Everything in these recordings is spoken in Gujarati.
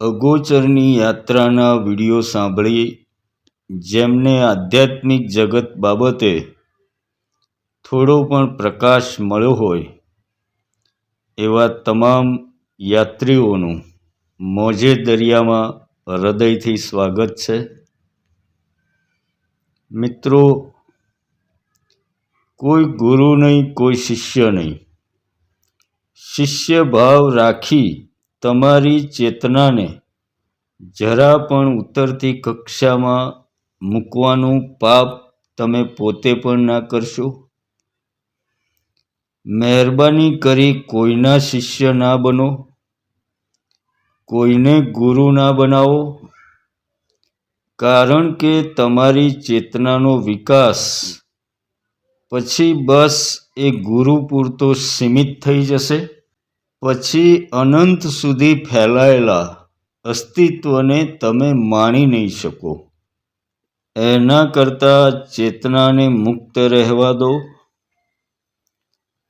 અગોચરની યાત્રાના વિડીયો સાંભળી જેમને આધ્યાત્મિક જગત બાબતે થોડો પણ પ્રકાશ મળ્યો હોય એવા તમામ યાત્રીઓનું મોજે દરિયામાં હૃદયથી સ્વાગત છે. મિત્રો, કોઈ ગુરુ નહીં, કોઈ શિષ્ય નહીં. શિષ્ય ભાવ રાખી તમારી ચેતનાને જરા પણ ઉતરતી કક્ષામાં મૂકવાનું પાપ તમે પોતે પણ ના કરશો. મહેરબાની કરી કોઈના શિષ્ય ના બનો, કોઈને ગુરુ ના બનાવો, કારણ કે તમારી ચેતનાનો વિકાસ પછી બસ એ ગુરુ પૂરતો સીમિત થઈ જશે. પછી અનંત સુધી ફેલાયેલા અસ્તિત્વને તમે માણી નહીં શકો. એના કરતાં ચેતનાને મુક્ત રહેવા દો.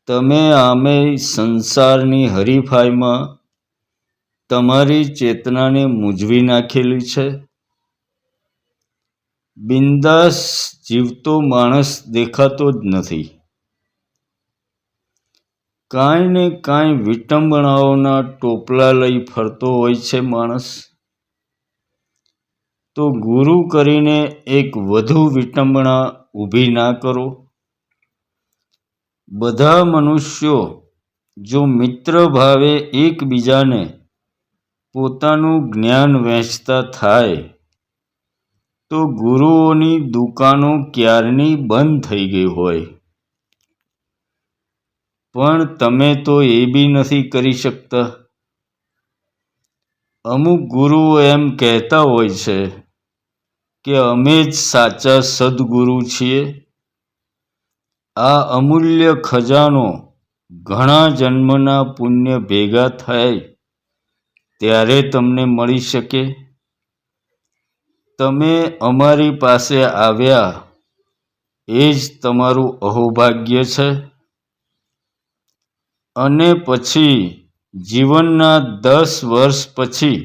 તમે આમેય સંસારની હરીફાઈમાં તમારી ચેતનાને મૂંઝવી નાખેલી છે. બિંદાસ જીવતો માણસ દેખાતો જ નથી. કાંઈ ને કાંઈ વિટંબણાઓના ટોપલા લઈ ફરતો હોય છે માણસ. તો ગુરુ કરીને એક વધુ વિટંબણા ઊભી ના કરો. બધા મનુષ્યો જો મિત્ર ભાવે એકબીજાને પોતાનું જ્ઞાન વહેંચતા થાય તો ગુરુઓની દુકાનો ક્યારની બંધ થઈ ગઈ હોય. પણ તમે તો એ બી નથી કરી શકતા. અમુક ગુરુઓ એમ કહેતા હોય છે કે અમે જ સાચા સદગુરુ છીએ. આ અમૂલ્ય ખજાનો ઘણા જન્મના પુણ્ય ભેગા થાય ત્યારે તમને મળી શકે. તમે અમારી પાસે આવ્યા એ જ તમારું અહોભાગ્ય છે. અને પછી જીવનના 10 વર્ષ પછી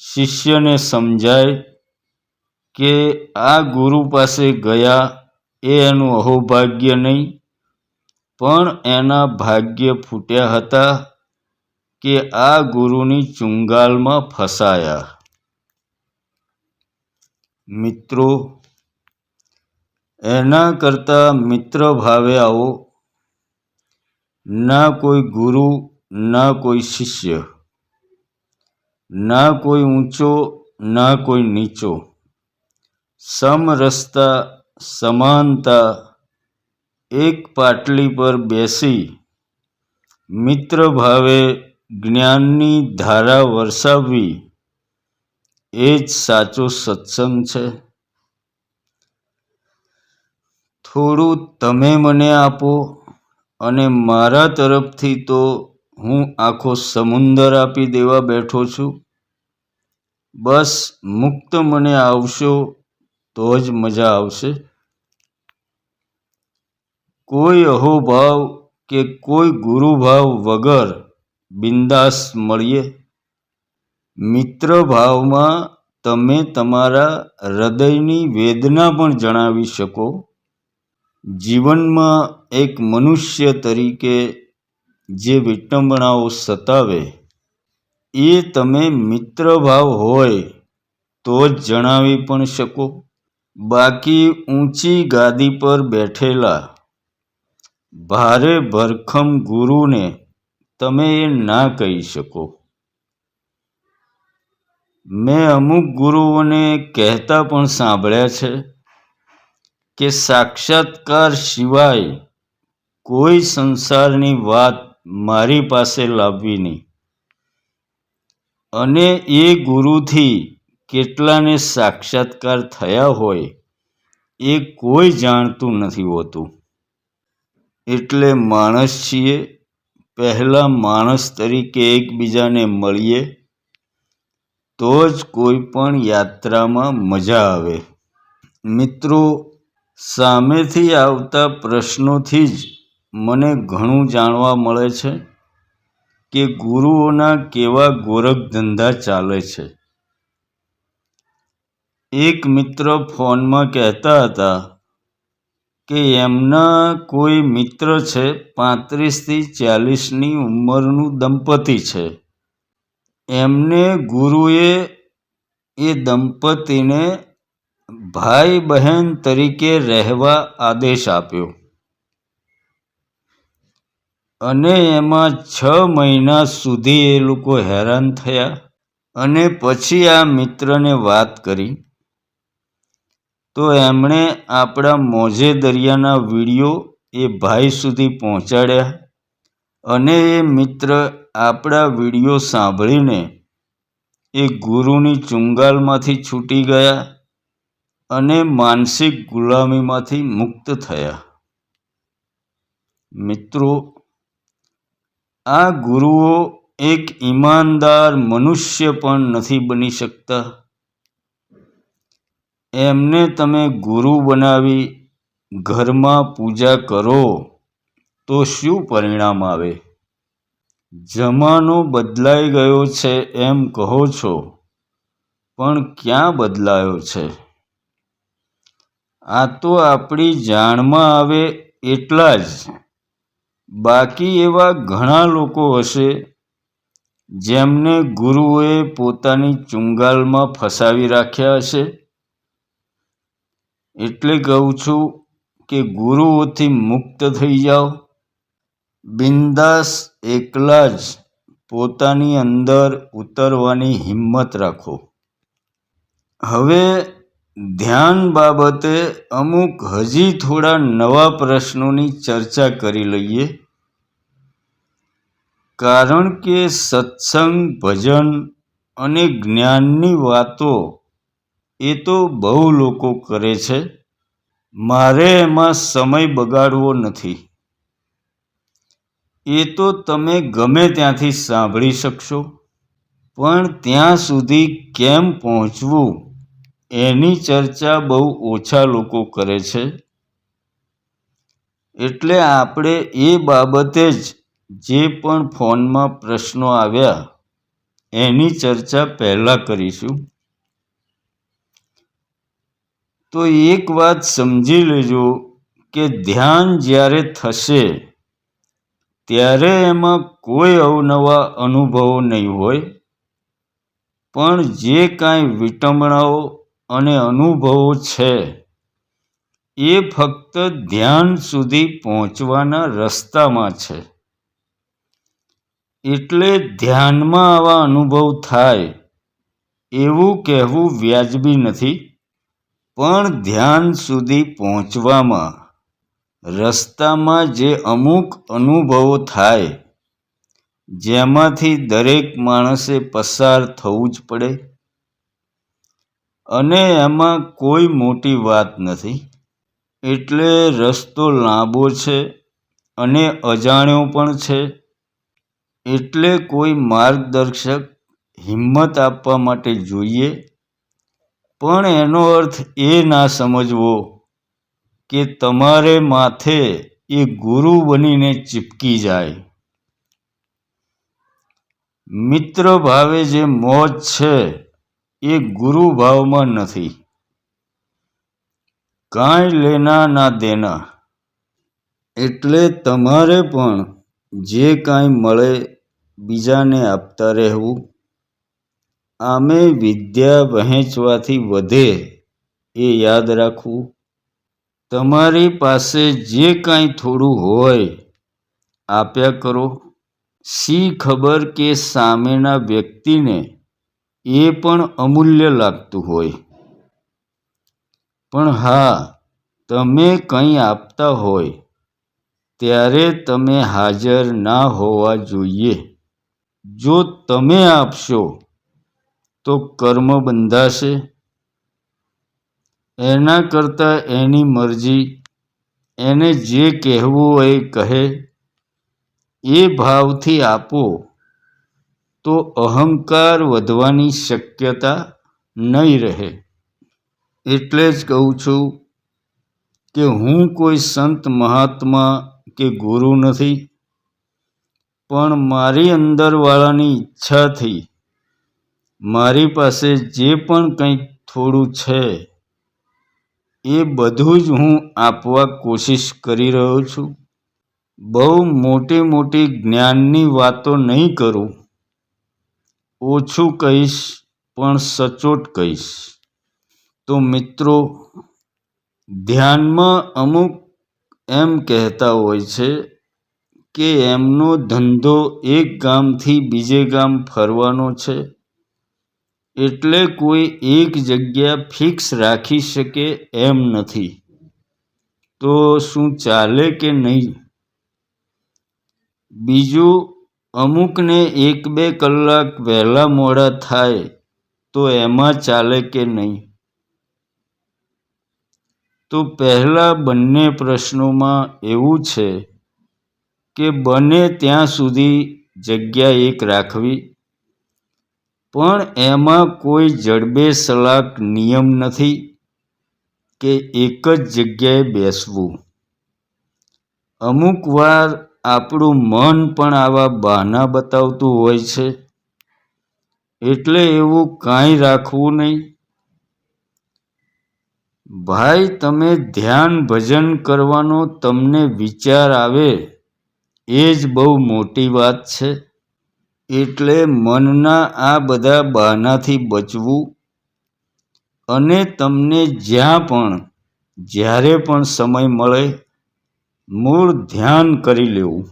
શિષ્યને સમજાય કે આ ગુરુ પાસે ગયા એ એનું અહોભાગ્ય નહીં, પણ એના ભાગ્ય ફૂટ્યા હતા કે આ ગુરુની ચુંગાલમાં ફસાયા. મિત્રો, એના કરતાં મિત્ર ભાવે આવો. ના કોઈ ગુરુ, ના કોઈ શિષ્ય, ના કોઈ ઊંચો, ના કોઈ નીચો. સમરસતા, સમાનતા, એક પાટલી પર બેસી મિત્ર ભાવે જ્ઞાનની ધારા વરસાવવી એ જ સાચો સત્સંગ છે. થોડું તમે મને આપો અને મારા તરફથી તો હું આખો સમુંદર આપી દેવા બેઠો છું. બસ મુક્ત મને આવશો તો જ મજા આવશે. કોઈ અહોભાવ કે કોઈ ગુરુભાવ વગર બિંદાસ મળીએ. મિત્ર ભાવમાં તમે તમારા હૃદયની વેદના પણ જણાવી શકો. જીવનમાં એક મનુષ્ય તરીકે જે વિટંબણાઓ સતાવે એ તમે મિત્રભાવ હોય તો જ જણાવી પણ શકો. બાકી ઊંચી ગાદી પર બેઠેલા ભારે ભરખમ ગુરુને તમે એ ના કહી શકો. મેં અમુક ગુરુઓને કહેતા પણ સાંભળ્યા છે કે સાક્ષાત્કાર સિવાય કોઈ સંસારની વાત મારી પાસે લાવવી નહીં. અને એ ગુરુથી કેટલાને સાક્ષાત્કાર થયા હોય એ કોઈ જાણતું નથી હોતું. એટલે માણસ છીએ, પહેલાં માણસ તરીકે એકબીજાને મળીએ તો જ કોઈ પણ યાત્રામાં મજા આવે. મિત્રો, સામેથી આવતા પ્રશ્નોથી જ મને ઘણું જાણવા મળે છે. કે ગુરુઓના કેવા ગોરખ ધંધા ચાલે છે. એક મિત્ર ફોનમાં કહેતા હતા કે એમના કોઈ મિત્ર છે, 35થી 40ની ઉંમરનું દંપતી છે. એમને ગુરુએ એ દંપતીને ભાઈ બહેન તરીકે રહેવા આદેશ આપ્યો અને એમાં 6 મહિના સુધી એ લોકો હેરાન થયા. અને પછી આ મિત્રને વાત કરી તો એમણે આપણા મોજે દરિયાના વિડીયો એ ભાઈ સુધી પહોંચાડ્યા અને એ મિત્ર આપણા વિડીયો સાંભળીને એ ગુરુની ચુંગાલમાંથી છૂટી ગયા અને માનસિક ગુલામીમાંથી મુક્ત થયા. મિત્રો, આ ગુરુઓ એક ઈમાનદાર મનુષ્ય પણ નથી બની શકતા. એમને તમે ગુરુ બનાવી ઘરમાં પૂજા કરો તો શું પરિણામ આવે? જમાનો બદલાઈ ગયો છે એમ કહો છો, પણ ક્યાં બદલાયો છે? આ તો આપણી જાણમાં આવે એટલા જ. બાકી એવા ઘણા લોકો હશે જેમને ગુરુઓએ પોતાની ચુંગાલમાં ફસાવી રાખ્યા હશે. એટલે કહું છું કે ગુરુઓથી મુક્ત થઈ જાઓ. બિંદાસ એકલા જ પોતાની અંદર ઉતરવાની હિંમત રાખો. હવે ધ્યાન બાબતે અમુક હજી થોડા નવા પ્રશ્નોની ચર્ચા કરી લઈએ. કારણ કે સત્સંગ, ભજન અને જ્ઞાનની વાતો એ તો બહુ લોકો કરે છે. મારે એમાં સમય બગાડવો નથી. એ તો તમે ગમે ત્યાંથી સાંભળી શકશો. પણ ત્યાં સુધી કેમ પહોંચવું એની ચર્ચા બહુ ઓછા લોકો કરે છે. એટલે આપણે એ બાબતે જ જે પણ ફોનમાં પ્રશ્નો આવ્યા એની ચર્ચા પહેલાં કરીશું. તો એક વાત સમજી લેજો કે ધ્યાન જ્યારે થશે ત્યારે એમાં કોઈ અવનવા અનુભવો નહીં હોય, પણ જે કાંઈ વિટંબણાઓ અને અનુભવો છે એ ફક્ત ધ્યાન સુધી પહોંચવાના રસ્તામાં છે. એટલે ધ્યાનમાં આવા અનુભવ થાય એવું કહેવું વ્યાજબી નથી. પણ ધ્યાન સુધી પહોંચવામાં રસ્તામાં જે અમુક અનુભવો થાય જેમાંથી દરેક માણસે પસાર થવું જ પડે, અને એમાં કોઈ મોટી વાત નથી. એટલે રસ્તો લાંબો છે અને અજાણ્યો પણ છે. એટલે કોઈ માર્ગદર્શક હિંમત આપવા માટે જોઈએ, પણ એનો અર્થ એ ના સમજવો કે તમારે માથે એ ગુરુ બનીને ચીપકી જાય. મિત્ર ભાવે જે મોજ છે એ ગુરુ ભાવમાં નથી. કાંઈ લેના ના દેના. એટલે તમારે પણ જે કાંઈ મળે બીજાને આપતા રહેવું. આમે વિદ્યા વહેંચવાથી વધે એ યાદ રાખવું. તમારી પાસે જે કાંઈ થોડું હોય આપ્યા કરો. શી ખબર કે સામેના વ્યક્તિને એ પણ અમૂલ્ય લાગતું હોય. પણ હા, તમે કંઈ આપતા હોય ત્યારે તમે હાજર ના હોવા જોઈએ. જો તમે આપશો તો કર્મ બંધાશે. એના કરતાં એની મરજી, એને જે કહેવું હોય એ કહે. એ ભાવથી આપો તો અહંકાર વધવાની શક્યતા નહીં રહે. એટલે જ કહું છું કે હું કોઈ સંત મહાત્મા કે ગુરુ નથી. પણ મારી અંદરવાળાની ઈચ્છાથી મારી પાસે જે પણ કંઈક થોડું છે એ બધું જ હું આપવા કોશિશ કરી રહ્યો છું. બહુ મોટી મોટી જ્ઞાનની વાતો નહીં કરું, ઓછું કહીશ પણ સચોટ કહીશ. તો મિત્રો, ધ્યાનમાં અમુક એમ કહેતા હોય છે કે એમનો ધંધો એક ગામથી બીજે ગામ ફરવાનો છે, એટલે કોઈ એક જગ્યા ફિક્સ રાખી શકે એમ નથી. તો શું ચાલે કે નહીં? બીજું, અમુકને 1-2 કલાક વહેલા મોડા થાય તો એમાં ચાલે કે નહીં? તો પહેલા બંને પ્રશ્નોમાં એવું છે કે બને ત્યાં સુધી જગ્યા એક રાખવી, પણ એમાં કોઈ જડબે-સલાક નિયમ નથી કે એક જ જગ્યાએ બેસવું. અમુક વાર આપણું મન પણ આવા બહાના બતાવતું હોય છે, એટલે એવું કાંઈ રાખવું નહીં. ભાઈ, તમે ધ્યાન ભજન કરવાનો તમને વિચાર આવે એ જ બહુ મોટી વાત છે. એટલે મનના આ બધા બહાનાથી બચવું અને તમને જ્યાં પણ જ્યારે પણ સમય મળે મૂળ ધ્યાન કરી લેવું.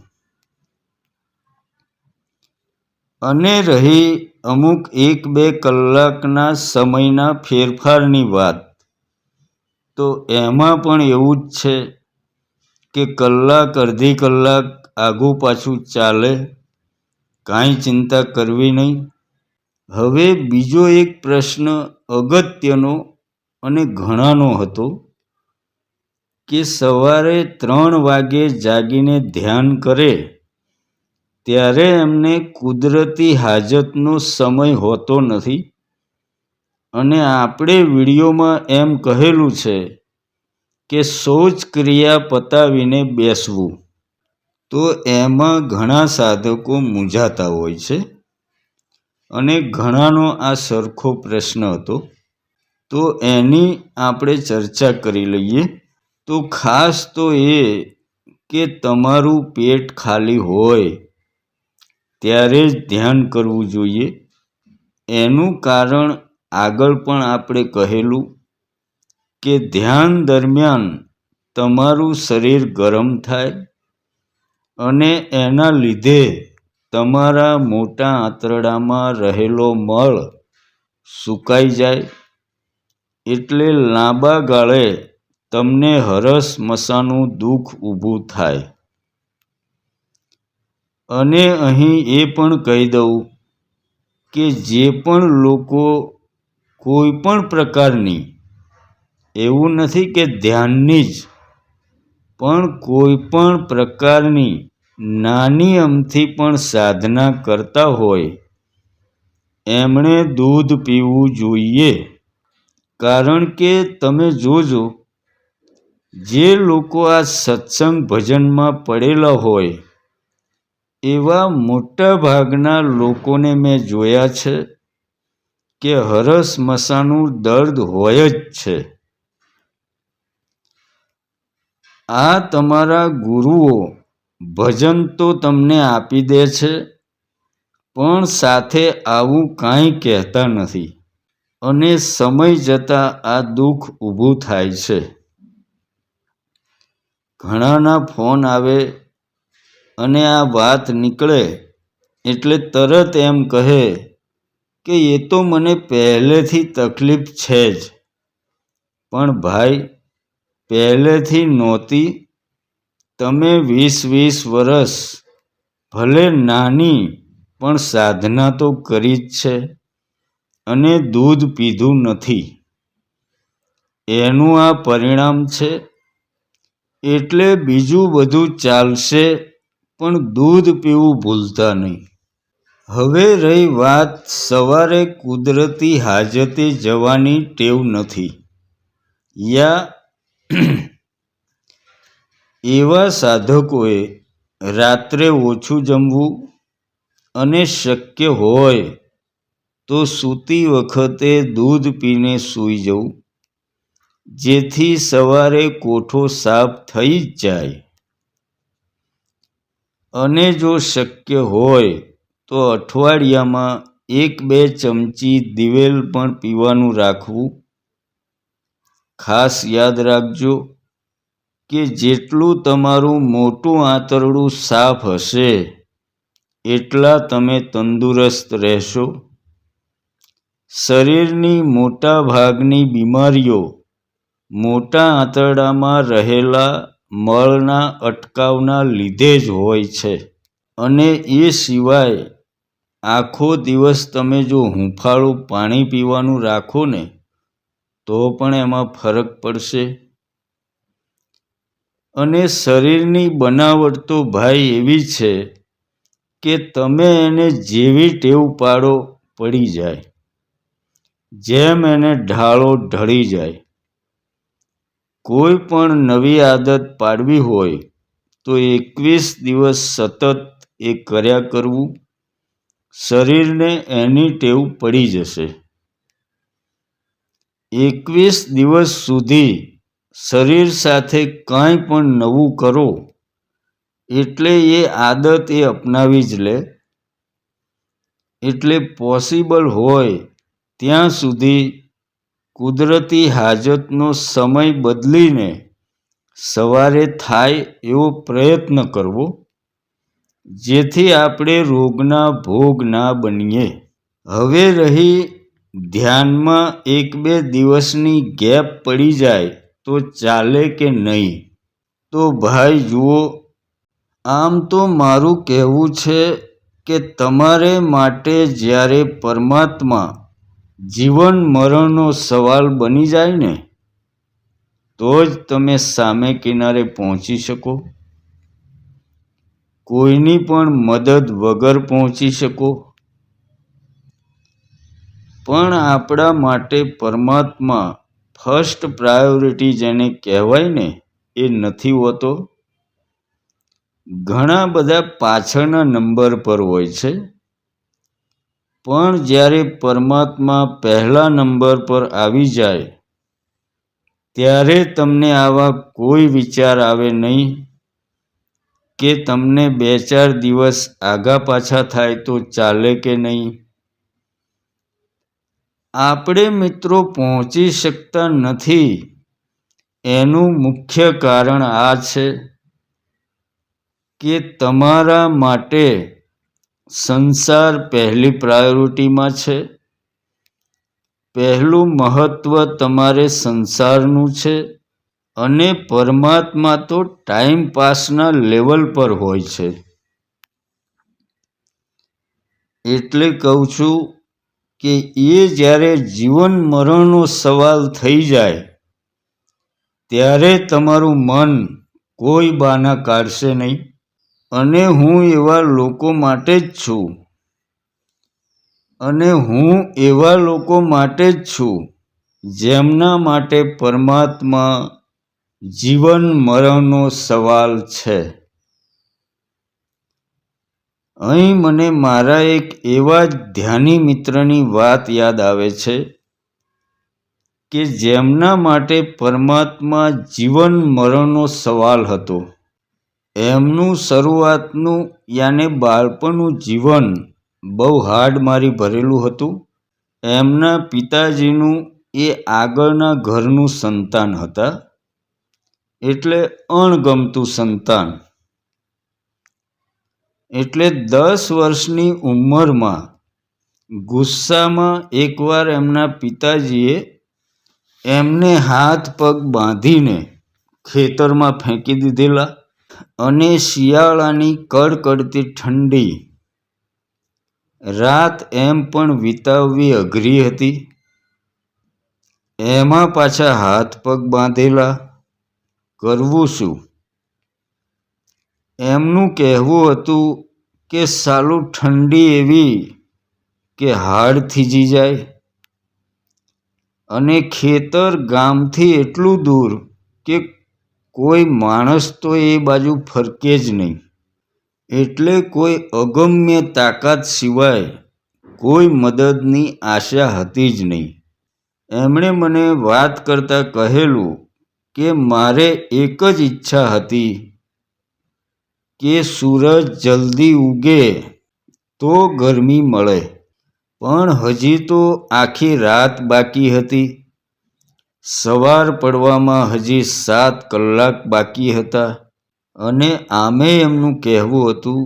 અને રહી અમુક 1-2 કલાકના સમયના ફેરફારની વાત, તો એમાં પણ એવું જ છે કે કલાક અડધી કલાક આઘું પાછું ચાલે, કાંઈ ચિંતા કરવી નહીં. હવે બીજો એક પ્રશ્ન અગત્યનો અને ઘણાનો હતો કે સવારે 3 વાગે જાગીને ધ્યાન કરે ત્યારે એમને કુદરતી હાજતનો સમય હોતો નથી, અને આપણે વિડીયોમાં એમ કહેલું છે કે શૌચ ક્રિયા પતાવીને બેસવું. તો એમાં ઘણા સાધકો મૂંઝાતા હોય છે, અને ઘણાનો આ સરખો પ્રશ્ન હતો. તો એની આપણે ચર્ચા કરી લઈએ. તો ખાસ તો એ કે તમારું પેટ ખાલી હોય ત્યારે જ ધ્યાન કરવું જોઈએ. એનું કારણ આગળ પણ આપણે કહેલું કે ધ્યાન દરમિયાન તમારું શરીર ગરમ થાય અને એના લીધે તમારા મોટા આંતરડામાં રહેલો મળ સુકાઈ જાય, એટલે લાંબા ગાળે તમને હરસમસાનું દુઃખ ઊભું થાય. અને અહીં એ પણ કહી દઉં કે જે પણ લોકો કોઈ પણ પ્રકારની, એવું નથી કે ધ્યાનની જ, પણ કોઈ પણ પ્રકારની નાની અમથી પણ સાધના કરતા હોય એમણે દૂધ પીવું જોઈએ. કારણ કે તમે જોજો, જે લોકો આ સત્સંગ ભજનમાં પડેલા હોય એવા મોટા ભાગના લોકોને મેં જોયા છે કે હરસમસાનું દર્દ હોય જ છે. આ તમારા ગુરુઓ ભજન તો તમને આપી દે છે, પણ સાથે આવું કાંઈ કહેતા નથી, અને સમય જતાં આ દુઃખ ઊભું થાય છે. ઘણાના ફોન આવે અને આ વાત નીકળે એટલે તરત એમ કહે કે એ તો મને પહેલેથી તકલીફ છે જ. પણ ભાઈ, પહેલેથી નહોતી. તમે 20-20 વર્ષ ભલે નાની પણ સાધના તો કરી જ છે અને દૂધ પીધું નથી. એનું આ પરિણામ છે. એટલે બીજું બધું ચાલશે, પણ દૂધ પીવું ભૂલતા નહીં. હવે રહી વાત સવારે કુદરતી હાજતે જવાની ટેવ નથી, યા એવા સાધકોએ રાત્રે ઓછું જમવું અને શક્ય હોય તો સૂતી વખતે દૂધ પીને સૂઈ જવું, જેથી સવારે કોઠો સાફ થઈ જ જાય. અને જો શક્ય હોય તો અઠવાડિયામાં 1-2 ચમચી દિવેલ પણ પીવાનું રાખવું. ખાસ યાદ રાખજો કે જેટલું તમારું મોટું આંતરડું સાફ હશે એટલા તમે તંદુરસ્ત રહેશો. શરીરની મોટા ભાગની બીમારીઓ મોટા આંતરડામાં રહેલા મળના અટકાવના લીધે જ હોય છે. અને એ સિવાય આખો દિવસ તમે જો હૂંફાળું પાણી પીવાનું રાખો ને તો પણ એમાં ફરક પડશે. અને શરીરની બનાવટ તો ભાઈ એવી છે કે તમે એને જેવી ટેવ પાડો પડી જાય, જેમ એને ઢાળો ઢળી જાય. કોઈ પણ નવી આદત પાડવી હોય તો 21 દિવસ સતત એ કર્યા કરવું. શરીરને એની ટેવ પડી જશે. 21 દિવસ સુધી શરીર સાથે કાંઈ પણ નવું કરો એટલે એ આદત એ અપનાવી જ લે. એટલે પોસિબલ હોય ત્યાં સુધી કુદરતી હાજતનો સમય બદલીને સવારે થાય એવો પ્રયત્ન કરવો, જેથી આપણે રોગના ભોગ ના બનીએ. હવે રહી ધ્યાનમાં 1-2 દિવસની ગેપ પડી જાય તો ચાલે કે નહીં? તો ભાઈ જુઓ, આમ તો મારું કહેવું છે કે તમારે માટે જ્યારે પરમાત્મા જીવન મરણનો સવાલ બની જાય ને તો જ તમે સામે કિનારે પહોંચી શકો. કોઈની પણ મદદ વગર પહોંચી શકો. પણ આપણા માટે પરમાત્મા ફર્સ્ટ પ્રાયોરિટી જેને કહેવાય ને એ નથી હોતો. ઘણા બધા પાછળના નંબર પર હોય છે, પણ જ્યારે પરમાત્મા પહેલા નંબર પર આવી જાય ત્યારે તમને આવા કોઈ વિચાર આવે નહીં કે તમને 2-4 દિવસ આગા પાછા થાય તો ચાલે કે નહીં. આપણે મિત્રો પહોંચી શકતા નથી એનું મુખ્ય કારણ આ છે કે તમારા માટે સંસાર પહેલી પ્રાયોરિટીમાં છે. પહેલું મહત્વ તમારે સંસારનું છે અને પરમાત્મા તો ટાઈમ પાસના લેવલ પર હોય છે. એટલે કહું છું કે એ જ્યારે જીવન મરણનો સવાલ થઈ જાય ત્યારે તમારું મન કોઈ બહાના કાઢશે નહીં. અને હું એવા લોકો માટે જ છું જેમના માટે પરમાત્મા જીવન મરણનો સવાલ છે. અહીં મને મારા એક એવા જ ધ્યાની મિત્રની વાત યાદ આવે છે કે જેમના માટે પરમાત્મા જીવન મરણનો સવાલ હતો. એમનું શરૂઆતનું યાને બાળપણનું જીવન બહુ હાડમારી ભરેલું હતું. એમના પિતાજીનું એ આગળના ઘરનું સંતાન હતા, એટલે અણગમતું સંતાન. એટલે 10 વર્ષની ઉંમરમાં ગુસ્સામાં એકવાર એમના પિતાજીએ એમને હાથ પગ બાંધીને ખેતરમાં ફેંકી દીધેલા. અને શિયાળાની કડકડતી ઠંડી રાત એમ પણ વિતાવવી અઘરી હતી. એમાં પાછા હાથ પગ બાંધેલા, કરવું શું? એમનું કહેવું હતું કે સાલું ઠંડી એવી કે હાડ થીજી જાય. અને ખેતર ગામથી એટલું દૂર કે કોઈ માણસ તો એ બાજુ ફરકે જ નહીં. એટલે કોઈ અગમ્ય તાકાત સિવાય કોઈ મદદની આશા હતી જ નહીં. એમણે મને વાત કરતાં કહેલું કે મારે એક જ ઈચ્છા હતી કે સૂરજ જલ્દી ઉગે તો ગરમી મળે, પણ હજી તો આખી રાત બાકી હતી. સવાર પડવામાં હજી 7 કલાક બાકી હતા અને આમે એમનું કહેવું હતું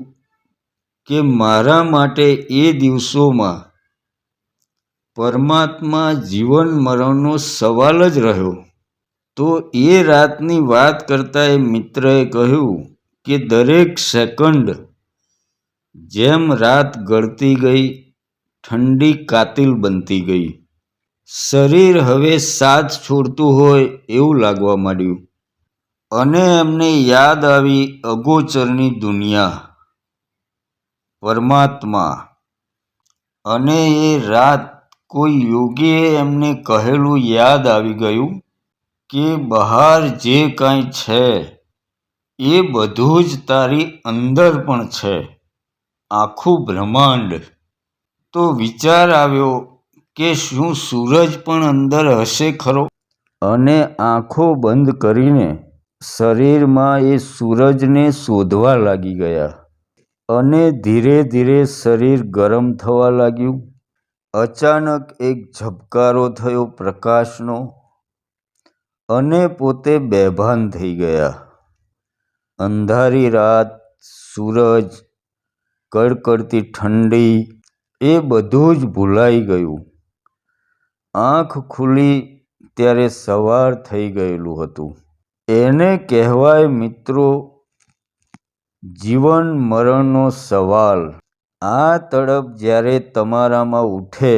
કે મારા માટે એ દિવસોમાં પરમાત્મા જીવન મરણનો સવાલ જ રહ્યો. તો એ રાતની વાત કરતાં એ મિત્રએ કહ્યું કે દરેક સેકન્ડ જેમ રાત ગળતી ગઈ, ઠંડી કાતિલ બનતી ગઈ. શરીર હવે સાથ છોડતું હોય એવું લાગવા માંડ્યું અને એમને યાદ આવી અગોચરની દુનિયા, પરમાત્મા. અને એ રાત કોઈ યોગીએ એમને કહેલું યાદ આવી ગયું કે બહાર જે કાંઈ છે એ બધું જ તારી અંદર પણ છે, આખું બ્રહ્માંડ. તો વિચાર આવ્યો કે શું સૂરજ પણ અંદર હશે ખરો? અને આંખો બંધ કરીને શરીરમાં એ સૂરજને શોધવા લાગી ગયા અને ધીરે ધીરે શરીર ગરમ થવા લાગ્યું. અચાનક એક ઝબકારો થયો પ્રકાશનો અને પોતે બેભાન થઈ ગયા. અંધારી રાત, સૂરજ, કડકડતી ઠંડી એ બધું જ ભૂલાઈ ગયું. આંખ ખુલી ત્યારે સવાર થઈ ગયેલું હતું. એને કહેવાય મિત્રો જીવન મરણનો સવાલ. આ તડપ જ્યારે તમારામાં ઉઠે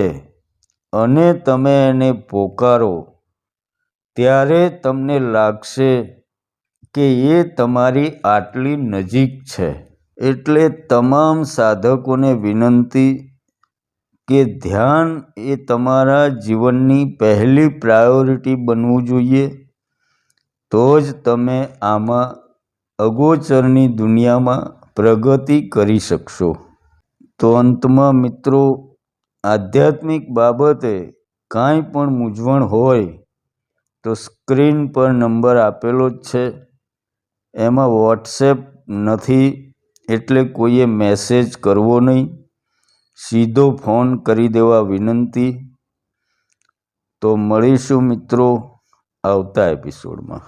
અને તમે એને પોકારો ત્યારે તમને લાગશે કે એ તમારી આટલી નજીક છે. એટલે તમામ સાધકોને વિનંતી કે ધ્યાન એ તમારા જીવનની પહેલી પ્રાયોરિટી બનવું જોઈએ. તો જ તમે આમાં અગોચરની દુનિયામાં પ્રગતિ કરી શકશો. તો અંતમાં મિત્રો, આધ્યાત્મિક બાબતે કાંઈ પણ મૂંઝવણ હોય તો સ્ક્રીન પર નંબર આપેલો જ છે. એમાં વોટ્સએપ નથી એટલે કોઈએ મેસેજ કરવો નહીં, સીધો ફોન કરી દેવા વિનંતી. તો મળીશું મિત્રો આવતા એપિસોડમાં.